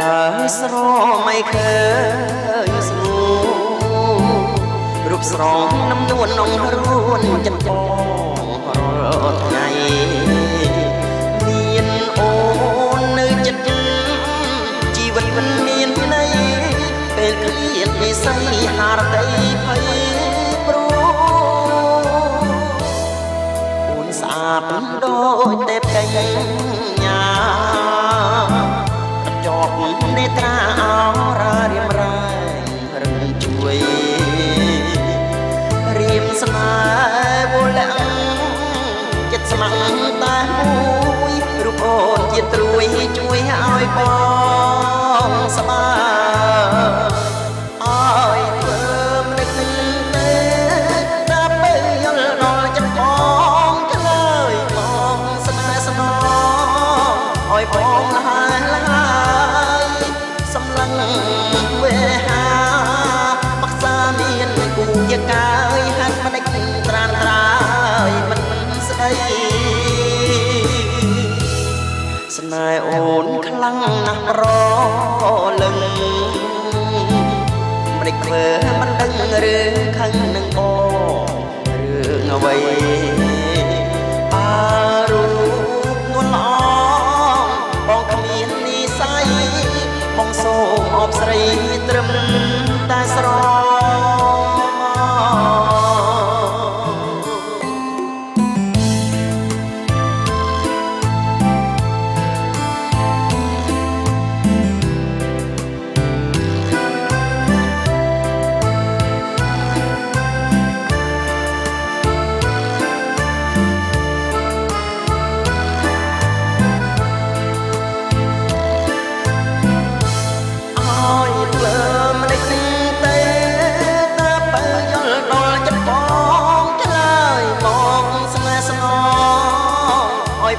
ยស្រไม่เคយស្រួលរូបស្រងน้ำนวลនំរួនចិត្តបងរាល់ថ្ងៃមានអូននៅចិត្តជីវិតមិនមានន័យពេលឃ្លាតនិស័យហារតីភ័យព្រោះអូនស្អាតដូចទេពកញ្ញាជាប់នេត្រាអរារៀមរែងរឹងជួយរៀមស្នេហ៍វល់ចិត្តស្ម័គ្រតែមួយរូបអូនជាត្រួយជួយឲ្យបងស្បើឲ្យធ្វើមិនទេដល់ពេលយល់ដល់ចិត្តបងឆ្លើយបងស្នេហ៍ស្នងឲ្យបងលហើយសម្លឹងវេហាបក្សាមានគូជាកាយហាត់មិនត្រានត្រាយមិនស្ដីស្នេហ៍អូនខ្លាំងណាស់ប្រលឹងមិនធ្វើមិនដឹងរឿងខឹងនឹងបងរឿងអ្វីអារូបនួនល្អបងគ្មាននិស័យបងសូមអបស្រីត្រឹមតែស្រ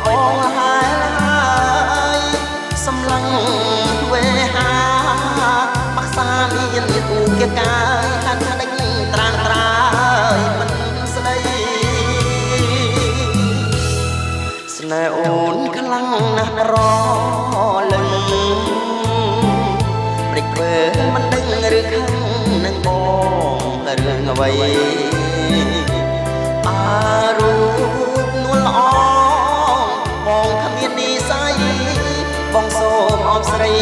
បងហើយសម្លឹងវេហាបក្សាមានគូជាកាយហាត់ដេញត្រាងត្រាយមិនស្ដីស្នេហ៍អូនខ្លាំងណាស់ប្រលឹងព្រិចធ្វើមិនដឹងឬខឹងនឹងបងរឿងអ្វីអារូបនួនល្អបងគ្មាននិស័យបងសូមអបស្រី